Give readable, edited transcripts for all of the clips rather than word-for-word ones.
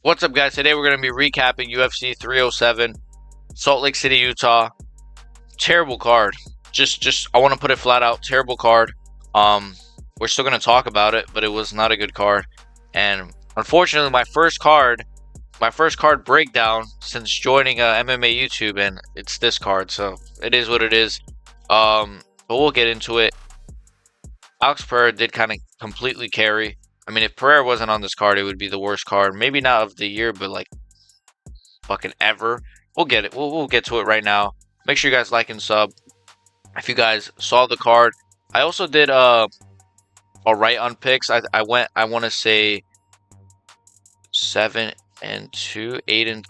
What's up, guys? Today we're going to be recapping UFC 307, Salt Lake City, Utah. Terrible card. Just I want to put it flat out. Terrible card. We're still going to talk about it, but it was not a good card. And unfortunately, my first card breakdown since joining MMA YouTube, and it's this card. So it is what it is. But we'll get into it. Alex Pereira did kind of completely carry. I mean, if Pereira wasn't on this card, it would be the worst card. Maybe not of the year, but like fucking ever. We'll get it. We'll get to it right now. Make sure you guys like and sub. If you guys saw the card, I also did a right on picks. I want to say 7-2, 8 and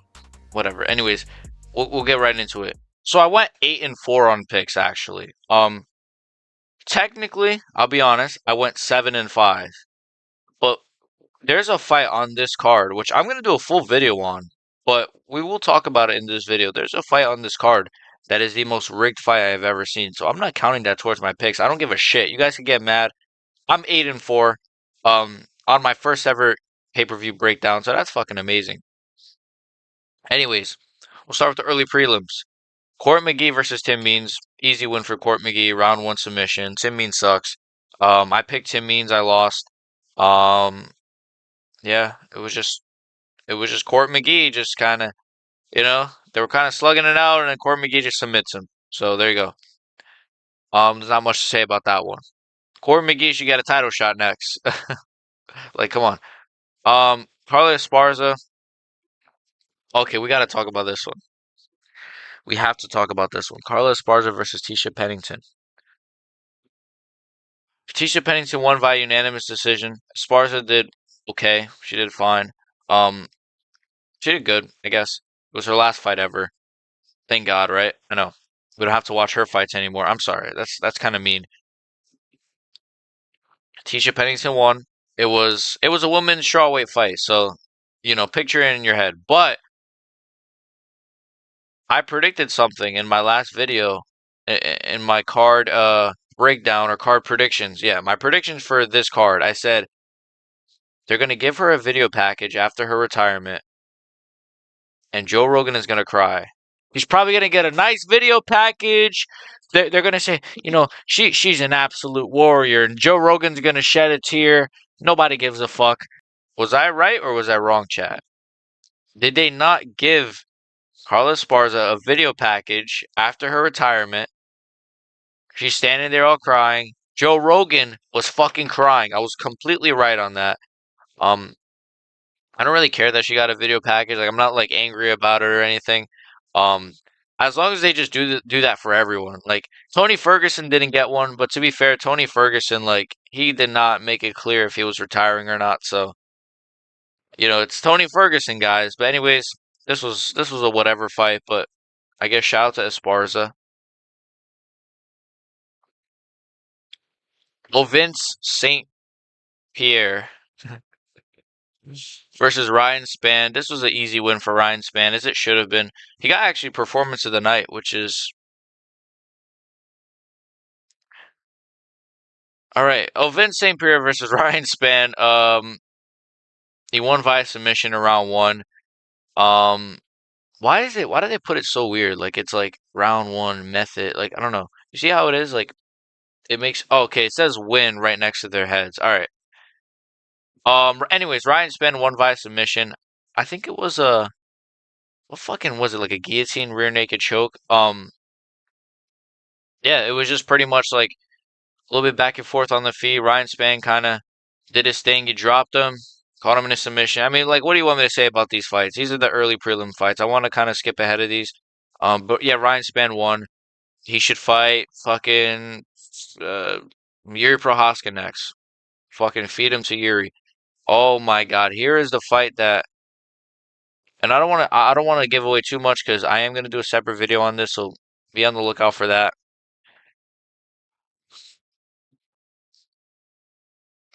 whatever. Anyways, we'll get right into it. So I went 8-4 on picks actually. Technically, I'll be honest, I went 7-5. But there's a fight on this card, which I'm going to do a full video on, but we will talk about it in this video. There's a fight on this card that is the most rigged fight I've ever seen, so I'm not counting that towards my picks. I don't give a shit. You guys can get mad. I'm 8-4 on my first ever pay-per-view breakdown, so that's fucking amazing. Anyways, we'll start with the early prelims. Court McGee versus Tim Means. Easy win for Court McGee. Round 1 submission. Tim Means sucks. I picked Tim Means. I lost. Yeah, it was just Court McGee just kind of, they were kind of slugging it out, and then Court McGee just submits him. So there you go. There's not much to say about that one. Court McGee should get a title shot next. Like, come on. Carla Esparza. Okay, we got to talk about this one. We have to talk about this one. Carla Esparza versus Tisha Pennington. Tisha Pennington won by unanimous decision. Esparza did okay. She did fine. She did good, I guess. It was her last fight ever. Thank God, right? I know. We don't have to watch her fights anymore. I'm sorry. That's kind of mean. Tisha Pennington won. It was a women's strawweight fight, so picture it in your head. But I predicted something in my last video in my card breakdown or card predictions. Yeah, my predictions for this card. I said they're going to give her a video package after her retirement, and Joe Rogan is going to cry. He's probably going to get a nice video package. They're going to say, she's an absolute warrior, and Joe Rogan's going to shed a tear. Nobody gives a fuck. Was I right or was I wrong, chat? Did they not give Carla Esparza a video package after her retirement? She's standing there all crying. Joe Rogan was fucking crying. I was completely right on that. I don't really care that she got a video package. Like, I'm not like angry about it or anything. As long as they just do that for everyone. Like, Tony Ferguson didn't get one, but to be fair, Tony Ferguson, like, he did not make it clear if he was retiring or not. So, it's Tony Ferguson, guys. But anyways, this was a whatever fight. But I guess shout out to Esparza. Vince St. Pierre versus Ryan Spann. This was an easy win for Ryan Spann, as it should have been. He got actually performance of the night, which is all right. Vince St. Pierre versus Ryan Spann. He won via submission in round 1. Why do they put it so weird? Like, it's like round 1 method. Like, I don't know. You see how it is? Like, it makes okay. It says win right next to their heads. All right. Anyways, Ryan Spann won via submission. I think it was what fucking was it? Like a guillotine rear naked choke. Yeah, it was just pretty much like a little bit back and forth on the feet. Ryan Spann kind of did his thing. He dropped him, caught him in a submission. I mean, like, what do you want me to say about these fights? These are the early prelim fights. I want to kind of skip ahead of these. But yeah, Ryan Spann won. He should fight fucking Yuri Prochazka next. Fucking feed him to Yuri. Oh my God! Here is the fight that, and I don't want to give away too much because I am gonna do a separate video on this, so be on the lookout for that.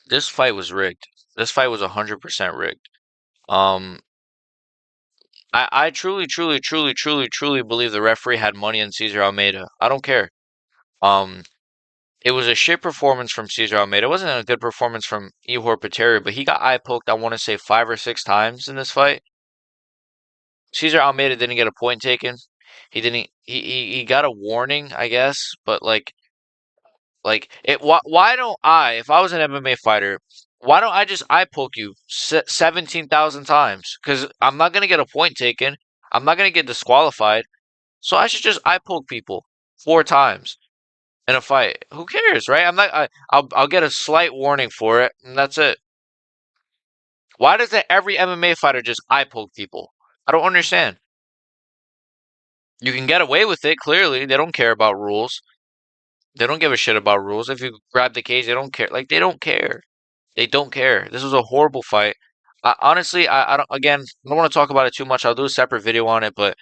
This fight was rigged. This fight was 100% rigged. I truly, truly, truly, truly, truly believe the referee had money on Cesar Almeida. I don't care. It was a shit performance from Cesar Almeida. It wasn't a good performance from Ihor Potieria, but he got eye poked, I want to say 5 or 6 times in this fight. Cesar Almeida didn't get a point taken. He didn't. He got a warning, I guess, but like it. Why don't I? If I was an MMA fighter, why don't I just eye poke you 17,000 times? Because I'm not gonna get a point taken. I'm not gonna get disqualified. So I should just eye poke people 4 times in a fight. Who cares, right? I'm not. I'll get a slight warning for it, and that's it. Why doesn't every MMA fighter just eye poke people? I don't understand. You can get away with it. Clearly, they don't care about rules. They don't give a shit about rules. If you grab the cage, they don't care. Like they don't care. They don't care. This was a horrible fight. Honestly, I don't. Again, I don't want to talk about it too much. I'll do a separate video on it. But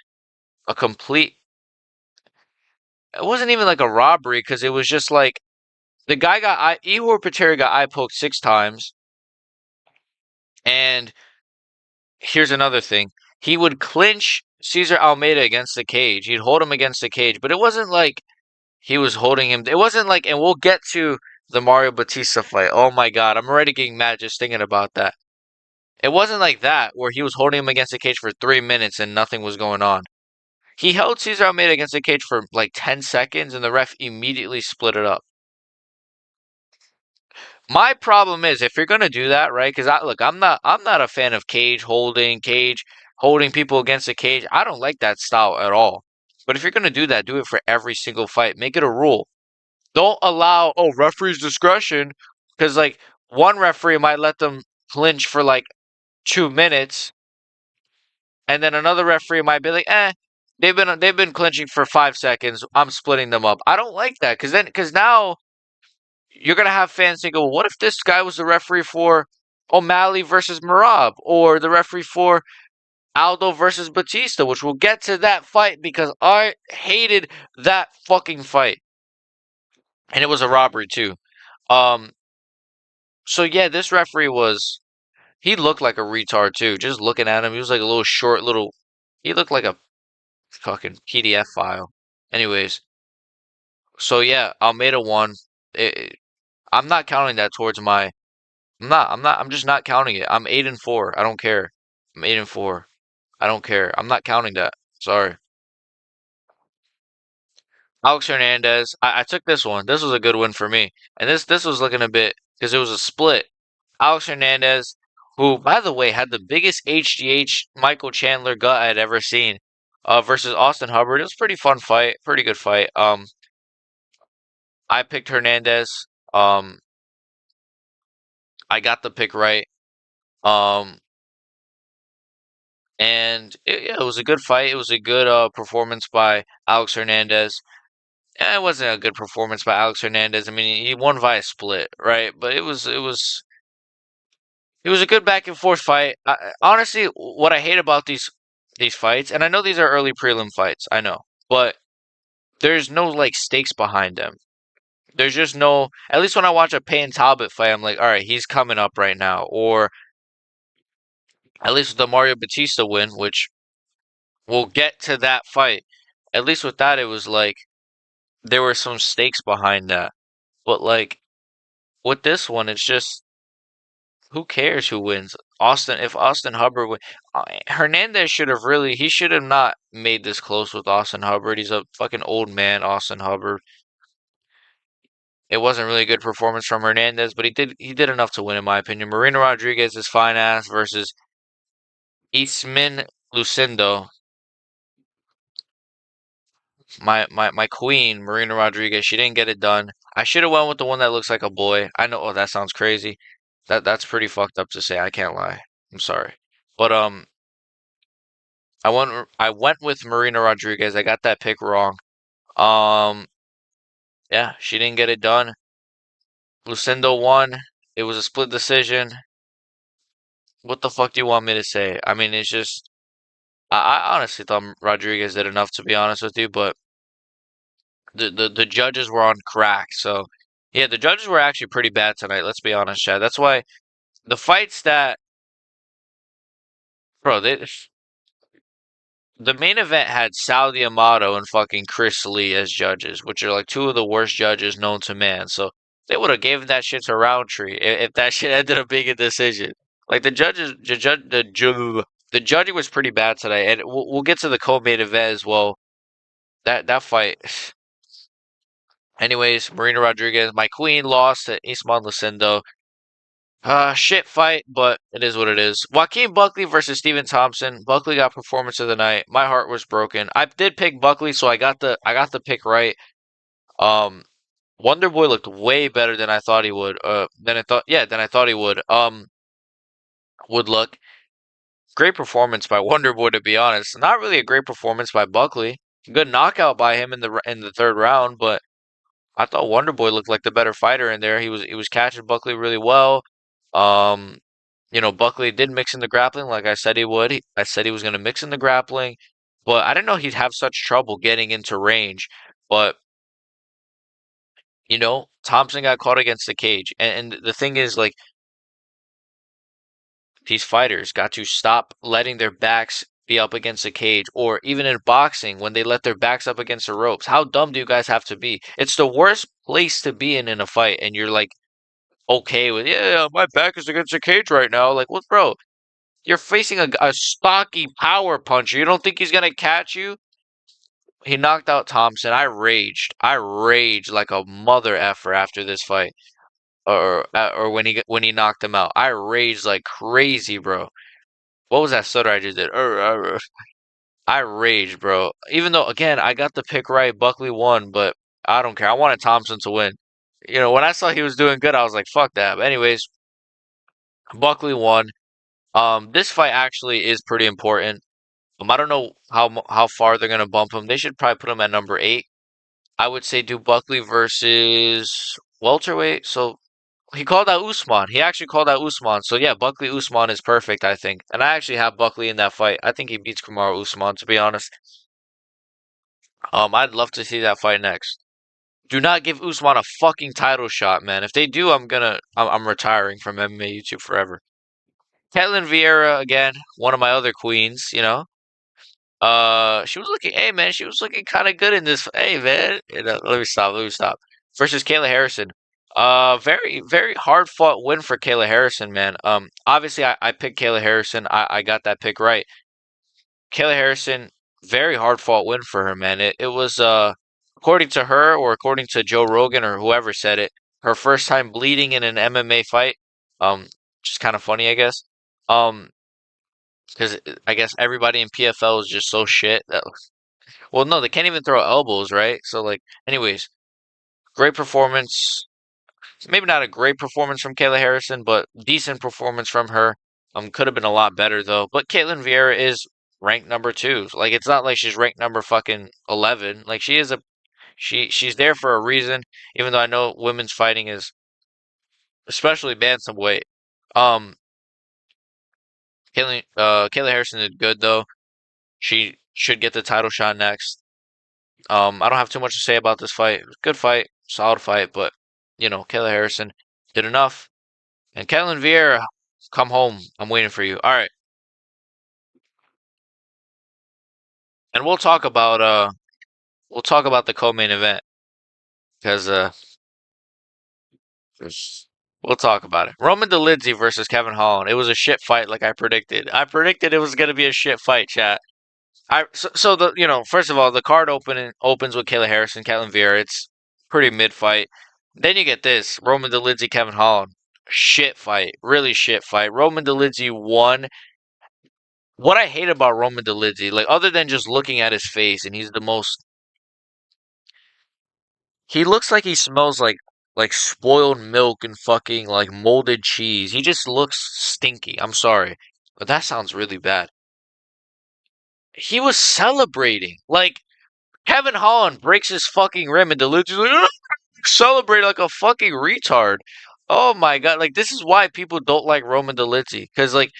a complete. It wasn't even like a robbery because it was just like the guy got Ihor Potieria got eye poked 6 times. And here's another thing: he would clinch Cesar Almeida against the cage. He'd hold him against the cage, but it wasn't like he was holding him. It wasn't like, and we'll get to the Mario Batista fight. Oh my God, I'm already getting mad just thinking about that. It wasn't like that where he was holding him against the cage for 3 minutes and nothing was going on. He held Cesar Almeida against the cage for like 10 seconds and the ref immediately split it up. My problem is if you're gonna do that, right? Because I'm not a fan of cage holding people against the cage. I don't like that style at all. But if you're gonna do that, do it for every single fight. Make it a rule. Don't allow referee's discretion because like one referee might let them clinch for like 2 minutes, and then another referee might be like, they've been clinching for 5 seconds. I'm splitting them up. I don't like that because now you're gonna have fans think, well, what if this guy was the referee for O'Malley versus Merab, or the referee for Aldo versus Batista, which we'll get to that fight because I hated that fucking fight. And it was a robbery too. Um, so yeah, this referee he looked like a retard too. Just looking at him, he was like a little short he looked like a fucking PDF file. Anyways, so yeah, Almeida won. I'm not counting that towards my I'm just not counting it. I'm 8-4. I don't care. I'm 8-4. I don't care. I'm not counting that. Sorry. Alex Hernandez. I took this one. This was a good win for me. And this was looking a bit because it was a split. Alex Hernandez, who by the way had the biggest HGH Michael Chandler gut I had ever seen, versus Austin Hubbard. It was a pretty fun fight, pretty good fight. I picked Hernandez. Um, I got the pick right. Um, and yeah, it was a good fight. It was a good performance by Alex Hernandez. It wasn't a good performance by Alex Hernandez. I mean, he won via split, right? But it was a good back and forth fight. Honestly, what I hate about these fights, and I know these are early prelim fights, I know, but there's no like stakes behind them. There's just no. At least when I watch a Payne Talbot fight, I'm like, all right, he's coming up right now. Or at least with the Mario Batista win, which we'll get to that fight. At least with that, it was like there were some stakes behind that. But like with this one, it's just who cares who wins? If Austin Hubbard win, Hernandez he should have not made this close with Austin Hubbard. He's a fucking old man, Austin Hubbard. It wasn't really a good performance from Hernandez, but he did enough to win in my opinion. Marina Rodriguez is fine ass versus Eastman Lucindo. My queen, Marina Rodriguez, she didn't get it done. I should have went with the one that looks like a boy. I know, that sounds crazy. That's pretty fucked up to say. I can't lie. I'm sorry. But I went with Marina Rodriguez. I got that pick wrong. Um yeah, she didn't get it done. Lucindo won. It was a split decision. What the fuck do you want me to say? I mean, it's just I honestly thought Rodriguez did enough to be honest with you, but the judges were on crack. So yeah, the judges were actually pretty bad tonight. Let's be honest, Chad. That's why the fights that bro, the main event had Sal D'Amato and fucking Chris Lee as judges, which are like two of the worst judges known to man. So they would have given that shit to Roundtree if that shit ended up being a decision. Like the judges, The judging was pretty bad today, and we'll get to the co-main event as well. That fight. Anyways, Marina Rodriguez, my queen, lost to Isman Lucindo. Shit fight, but it is what it is. Joaquin Buckley versus Stephen Thompson. Buckley got performance of the night. My heart was broken. I did pick Buckley, so I got the pick right. Um, Wonder Boy looked way better than I thought he would. Than I thought he would. Would look. Great performance by Wonder Boy, to be honest. Not really a great performance by Buckley. Good knockout by him in the third round, but I thought Wonder Boy looked like the better fighter in there. He was catching Buckley really well. Um, Buckley did mix in the grappling like I said he would. I said he was going to mix in the grappling, but I didn't know he'd have such trouble getting into range. But Thompson got caught against the cage, and the thing is, like, these fighters got to stop letting their backs be up against the cage, or even in boxing when they let their backs up against the ropes. How dumb do you guys have to be? It's the worst place to be in a fight, and you're like okay with, yeah, my back is against the cage right now. Like, what, bro? You're facing a stocky power puncher. You don't think he's gonna catch you? He knocked out Thompson. I raged. I raged like a mother effer after this fight, or when he knocked him out. I raged like crazy, bro. What was that stutter I just did? I raged, bro. Even though, again, I got the pick right. Buckley won, but I don't care. I wanted Thompson to win. When I saw he was doing good, I was like, fuck that. But anyways, Buckley won. This fight actually is pretty important. I don't know how far they're gonna bump him. They should probably put him at number 8. I would say do Buckley versus welterweight. So he called out Usman. He actually called out Usman. So yeah, Buckley Usman is perfect, I think. And I actually have Buckley in that fight. I think he beats Kamaru Usman, to be honest. I'd love to see that fight next. Do not give Usman a fucking title shot, man. If they do, I'm retiring from MMA YouTube forever. Ketlin Vieira again, one of my other queens. She was looking, hey man, she was looking kind of good in this. Hey man, let me stop. Let me stop. Versus Kayla Harrison. Very very hard fought win for Kayla Harrison, man. Obviously I picked Kayla Harrison. I got that pick right. Kayla Harrison, very hard fought win for her, man. It was according to her, or according to Joe Rogan or whoever said it, her first time bleeding in an MMA fight. Which is kind of funny, I guess. Um, because I guess everybody in PFL is just so shit that, well, no, they can't even throw elbows, right? So, like, anyways, great performance. Maybe not a great performance from Kayla Harrison, but decent performance from her. Could have been a lot better though. But Caitlin Vieira is ranked number 2. Like, it's not like she's ranked number fucking 11. Like, she's there for a reason. Even though I know women's fighting is, especially bantamweight. Um, Kayla Harrison did good though. She should get the title shot next. I don't have too much to say about this fight. It was a good fight, solid fight, but Kayla Harrison did enough. And Ketlin Vieira, come home. I'm waiting for you. All right, and we'll talk about the co-main event because we'll talk about it. Roman Dolidze versus Kevin Holland. It was a shit fight, like I predicted. I predicted it was gonna be a shit fight, chat. So the first of all, the card opens with Kayla Harrison, Ketlin Vieira. It's pretty mid fight. Then you get this Roman Dolidze, Kevin Holland. Shit fight, really shit fight. Roman Dolidze won. What I hate about Roman Dolidze, like, other than just looking at his face, and he looks like he smells like spoiled milk and fucking like molded cheese. He just looks stinky. I'm sorry, but that sounds really bad. He was celebrating like Kevin Holland breaks his fucking rim and Deludes's like, "Ah!" Celebrate like a fucking retard. Oh my god, like, this is why people don't like Roman Dolidze, because, like,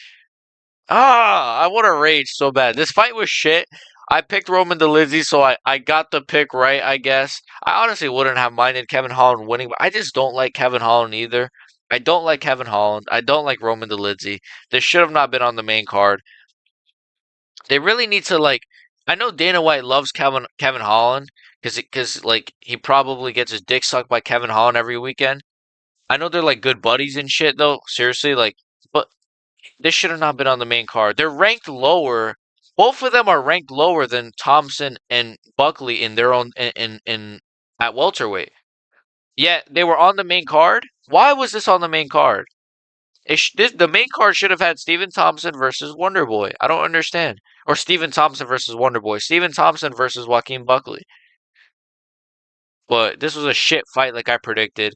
I want to rage so bad. This fight was shit. I picked Roman Dolidze, so I got the pick right, I guess. I honestly wouldn't have minded Kevin Holland winning, but I just don't like Kevin Holland either. I don't like Kevin Holland. I don't like Roman Dolidze. This should have not been on the main card. They really need to, like, I know Dana White loves Kevin Holland because like he probably gets his dick sucked by Kevin Holland every weekend. I know they're like good buddies and shit though. Seriously, like, but This should have not been on the main card. They're ranked lower. Both of them are ranked lower than Thompson and Buckley in their own in at welterweight. Yet they were on the main card. Why was this on the main card? The main card should have had Stephen Thompson versus Wonderboy. I don't understand. Or Stephen Thompson versus Wonderboy. Stephen Thompson versus Joaquin Buckley. But this was a shit fight like I predicted.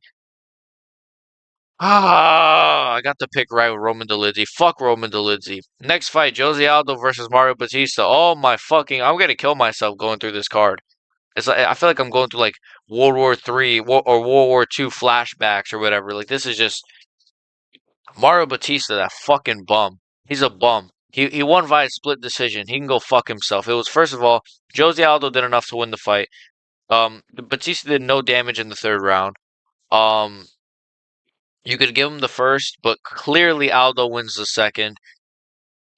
I got the pick right with Roman Dolidze. Fuck Roman Dolidze. Next fight, Jose Aldo versus Mario Batista. Oh my fucking! I'm gonna kill myself going through this card. It's like I feel like I'm going through like World War III or World War II flashbacks or whatever. Like this is just Mario Batista, that fucking bum. He's a bum. He won via split decision. He can go fuck himself. It was first of all, Jose Aldo did enough to win the fight. Batista did no damage in the third round. Um, you could give him the first, but clearly Aldo wins the second.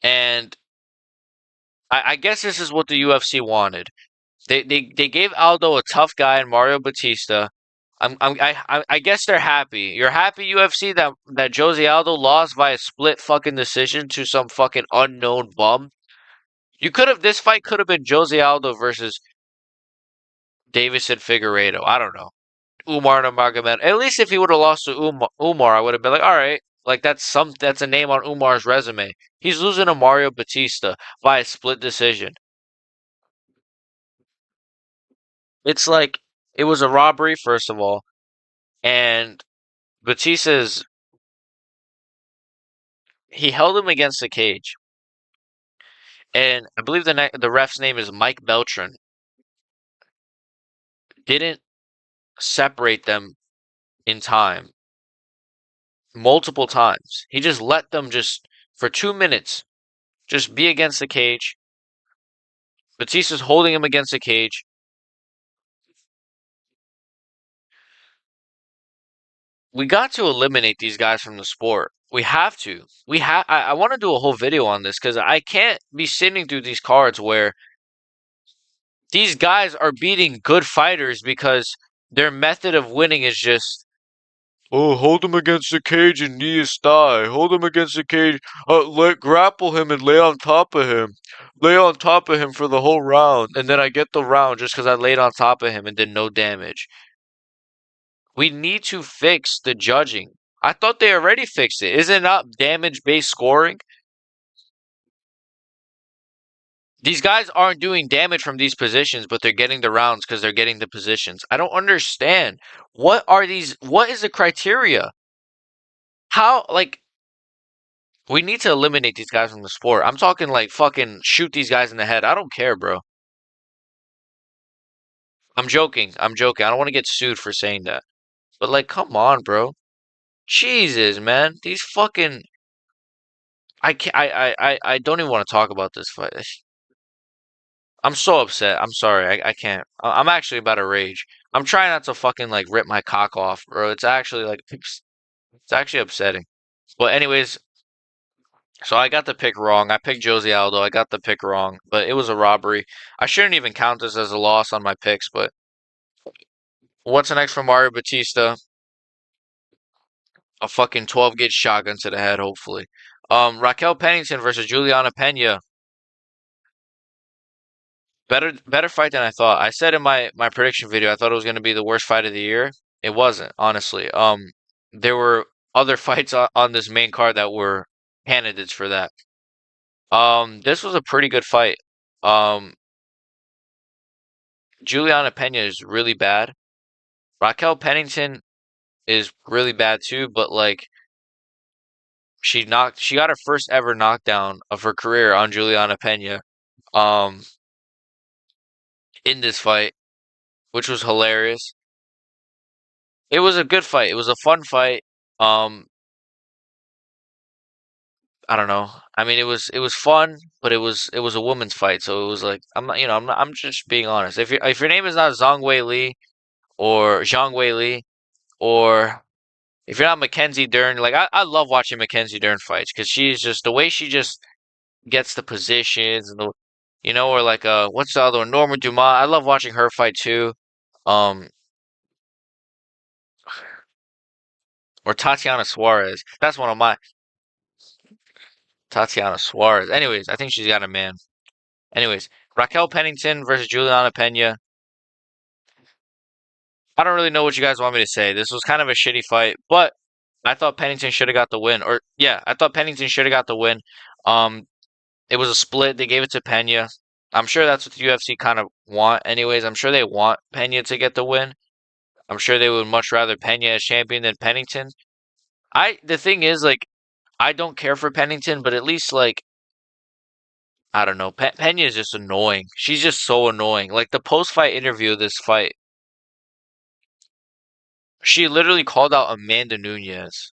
And I guess this is what the UFC wanted. They gave Aldo a tough guy in Mario Batista. I guess they're happy. You're happy UFC that Jose Aldo lost via split fucking decision to some fucking unknown bum. This fight could have been Jose Aldo versus Davison Figueiredo. I don't know. Umar Nurmagomedov. At least if he would have lost to Umar, I would have been like, all right, like that's a name on Umar's resume. He's losing to Mario Batista by a split decision. It's like it was a robbery, first of all, and Batista's he held him against the cage, and I believe the ref's name is Mike Beltran. Didn't separate them in time multiple times. He just let them just for 2 minutes just be against the cage. Batista's holding him against the cage. We got to eliminate these guys from the sport. We have to. I want to do a whole video on this because I can't be sitting through these cards where these guys are beating good fighters because their method of winning is just, oh, hold him against the cage and knee his thigh. Hold him against the cage. Grapple him and lay on top of him. Lay on top of him for the whole round, and then I get the round just because I laid on top of him and did no damage. We need to fix the judging. I thought they already fixed it. Is it not damage-based scoring? These guys aren't doing damage from these positions, but they're getting the rounds because they're getting the positions. I don't understand. What is the criteria? How, like, we need to eliminate these guys from the sport. I'm talking like fucking shoot these guys in the head. I don't care, bro. I'm joking. I'm joking. I don't want to get sued for saying that. But like, come on, bro. Jesus, man. These fucking I can't I don't even want to talk about this fight. I'm so upset. I'm sorry. I can't. I'm actually about to rage. I'm trying not to fucking like rip my cock off, bro. It's actually like it's actually upsetting. But anyways, so I got the pick wrong. I picked Jose Aldo. I got the pick wrong, but it was a robbery. I shouldn't even count this as a loss on my picks, but what's next for Mario Batista? A fucking 12 gauge shotgun to the head, hopefully. Raquel Pennington versus Juliana Pena. Better fight than I thought. I said in my prediction video I thought it was going to be the worst fight of the year. It wasn't, honestly. There were other fights on this main card that were candidates for that. This was a pretty good fight. Um, Juliana Pena is really bad. Raquel Pennington is really bad too, but like she got her first ever knockdown of her career on Juliana Pena. Um, in this fight, which was hilarious. It was a good fight. It was a fun fight. Um, I don't know. I mean, it was fun, but it was a woman's fight, so it was like I'm just being honest. If your name is not Zhang Wei Li or Zhang Wei Li, or if you're not Mackenzie Dern, like I love watching Mackenzie Dern fights because she's just the way she just gets the positions and or like what's the other one? Norma Dumas. I love watching her fight too. Um, or, Tatiana Suarez. That's one of my. Tatiana Suarez. Anyways, I think she's got a man. Anyways, Raquel Pennington versus Juliana Pena. I don't really know what you guys want me to say. This was kind of a shitty fight, but I thought Pennington should have got the win. Or yeah, I thought Pennington should have got the win. Um, it was a split. They gave it to Pena. I'm sure that's what the UFC kind of want. Anyways, I'm sure they want Pena to get the win. I'm sure they would much rather Pena as champion than Pennington. The thing is, like, I don't care for Pennington, but at least like I don't know. Pena is just annoying. She's just so annoying. Like the post-fight interview of this fight, she literally called out Amanda Nunes.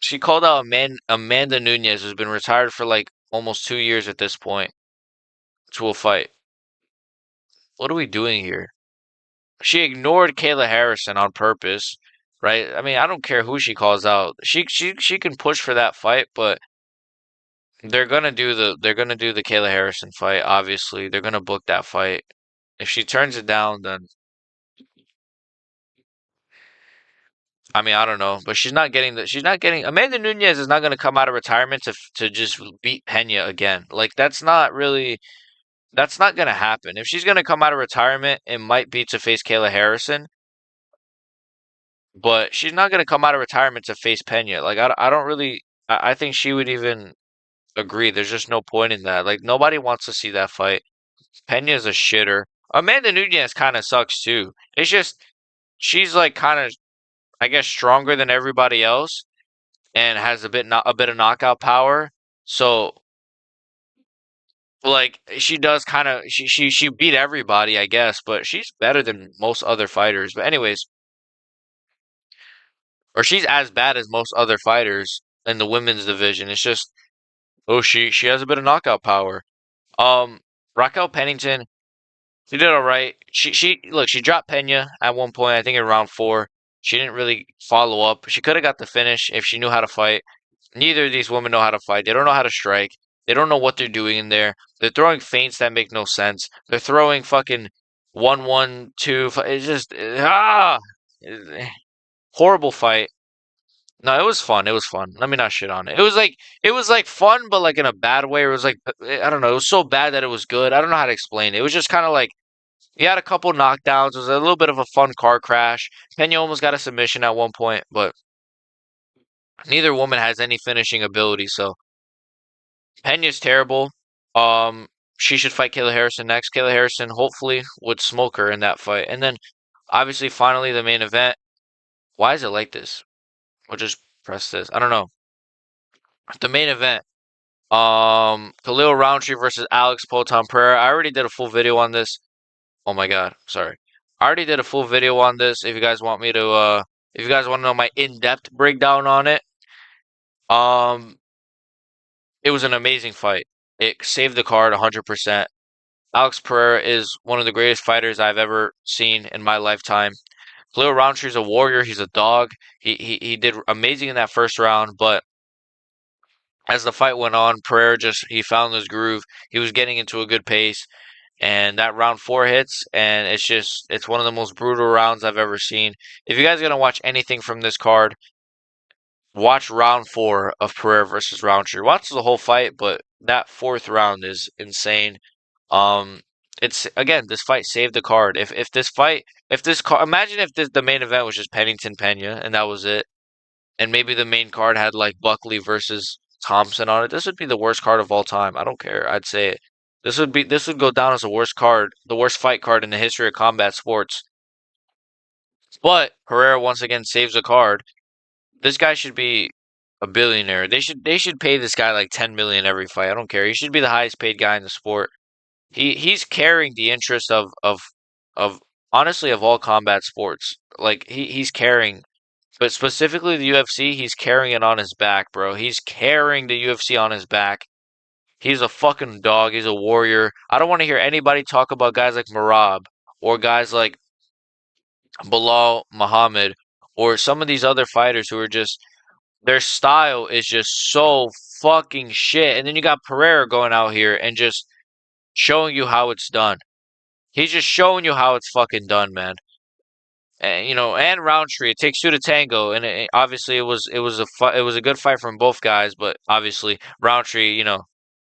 She called out Amanda Nunes, who's been retired for like almost 2 years at this point, to a fight. What are we doing here? She ignored Kayla Harrison on purpose, right? I mean, I don't care who she calls out. She can push for that fight, but they're gonna do the Kayla Harrison fight. Obviously, they're gonna book that fight. If she turns it down, then I mean, I don't know, but she's not getting the. She's not getting. Amanda Nunes is not going to come out of retirement to just beat Pena again. Like that's not really. That's not going to happen. If she's going to come out of retirement, it might be to face Kayla Harrison, but she's not going to come out of retirement to face Pena. Like I don't really. I think she would even agree. There's just no point in that. Like nobody wants to see that fight. Pena's a shitter. Amanda Nunes kind of sucks too. It's just she's like kind of I guess stronger than everybody else and has a bit of knockout power. So like she does kind of she beat everybody, I guess, but she's better than most other fighters. But anyways, or she's as bad as most other fighters in the women's division. It's just oh she has a bit of knockout power. Um Raquel Pennington, she did all right. She look, she dropped Pena at one point, I think in round 4. She didn't really follow up. She could have got the finish if she knew how to fight. Neither of these women know how to fight. They don't know how to strike. They don't know what they're doing in there. They're throwing feints that make no sense. They're throwing fucking 1-1-2. It's just horrible fight. No, it was fun. It was fun. Let me not shit on it. It was like fun, but like in a bad way. It was like I don't know. It was so bad that it was good. I don't know how to explain it. It was just kind of like he had a couple knockdowns. It was a little bit of a fun car crash. Pena almost got a submission at one point, but neither woman has any finishing ability. So Pena's terrible. Um, she should fight Kayla Harrison next. Kayla Harrison hopefully would smoke her in that fight. And then obviously finally the main event. Why is it like this? We'll just press this. I don't know. The main event. Khalil Roundtree versus Alex Poatan Pereira. I already did a full video on this. Oh my god, sorry. I already did a full video on this. If you guys want me to if you guys want to know my in-depth breakdown on it. Um it was an amazing fight. It saved the card 100%. Alex Pereira is one of the greatest fighters I've ever seen in my lifetime. Khalil Roundtree is a warrior. He's a dog. He did amazing in that first round, but as the fight went on, Pereira he found his groove. He was getting into a good pace, and that round 4 hits, and it's one of the most brutal rounds I've ever seen. If you guys are gonna watch anything from this card, watch round 4 of Pereira versus Roundtree. Watch the whole fight, but that 4th round is insane. Um, it's again, this fight saved the card. If this card, imagine if the main event was just Pennington Pena and that was it, and maybe the main card had like Buckley versus Thompson on it. This would be the worst card of all time. I don't care. I'd say it. This would go down as the worst card, the worst fight card in the history of combat sports. But Pereira once again saves the card. This guy should be a billionaire. They should pay this guy like 10 million every fight. I don't care. He should be the highest paid guy in the sport. He's carrying the interest of honestly of all combat sports. Like he's carrying, but specifically the UFC, he's carrying it on his back, bro. He's carrying the UFC on his back. He's a fucking dog. He's a warrior. I don't want to hear anybody talk about guys like Marab or guys like Bilal Muhammad or some of these other fighters who are just their style is just so fucking shit. And then you got Pereira going out here and just showing you how it's done. He's just showing you how it's fucking done, man. And and Roundtree. It takes two to tango, and obviously it was a good fight from both guys, but obviously Roundtree,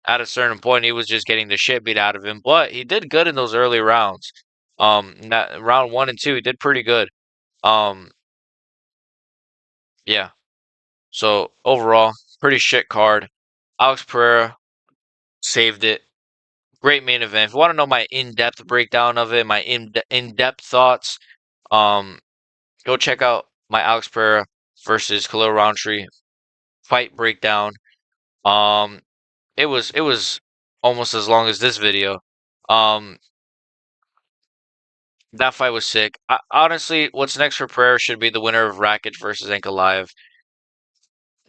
at a certain point he was just getting the shit beat out of him, but he did good in those early rounds. Round 1 and 2, he did pretty good. Um, yeah. So overall, pretty shit card. Alex Pereira saved it. Great main event. If you want to know my in-depth breakdown of it, my in-depth thoughts, um, go check out my Alex Pereira versus Khalil Roundtree fight breakdown. Um, it was almost as long as this video. Um, that fight was sick. Honestly, what's next for Pereira should be the winner of Rakic versus Ankalaev.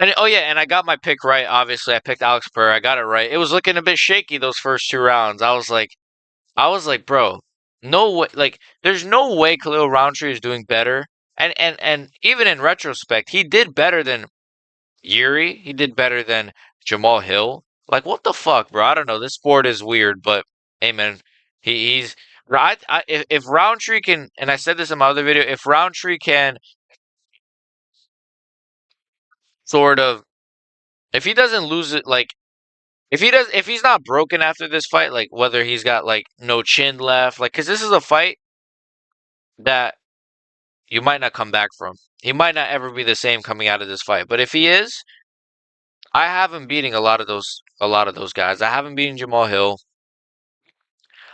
And oh yeah, and I got my pick right. Obviously, I picked Alex Pereira. I got it right. It was looking a bit shaky those first two rounds. I was like, bro, no way. Like, there's no way Khalil Roundtree is doing better. And even in retrospect, he did better than Yuri. He did better than Jamal Hill. Like, what the fuck, bro? I don't know. This sport is weird, but hey, man, he's right. If Roundtree can, and I said this in my other video, if Roundtree can sort of, if he doesn't lose it, like if he's not broken after this fight, like whether he's got like no chin left, like because this is a fight that you might not come back from. He might not ever be the same coming out of this fight. But if he is, I have him beating a lot of those guys. I have him beating Jamal Hill.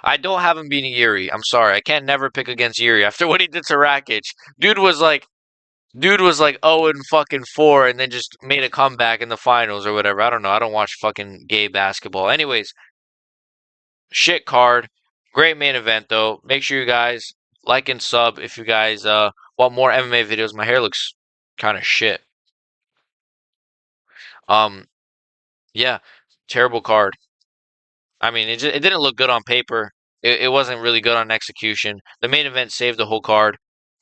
I don't have him beating Yuri. I'm sorry. I can't never pick against Yuri after what he did to Rakic. Dude was like dude was like 0 and fucking 4 and then just made a comeback in the finals or whatever. I don't know. I don't watch fucking gay basketball. Anyways, shit card. Great main event though. Make sure you guys like and sub if you guys want more MMA videos. My hair looks kind of shit. Um yeah, terrible card. I mean, it didn't look good on paper. It wasn't really good on execution. The main event saved the whole card.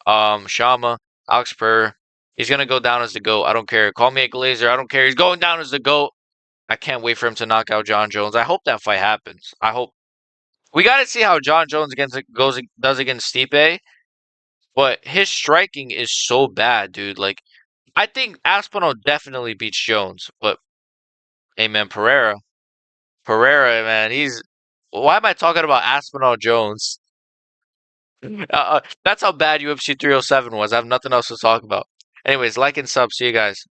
Shama, Alex Pereira, he's gonna go down as the GOAT. I don't care. Call me a Glazer. I don't care. He's going down as the GOAT. I can't wait for him to knock out John Jones. I hope that fight happens. I hope we got to see how John Jones does against Stipe. But his striking is so bad, dude. Like I think Aspinall definitely beats Jones. But hey, man, Pereira, man, he's. Why am I talking about Aspinall Jones? That's how bad UFC 307 was. I have nothing else to talk about. Anyways, like and sub. See you guys.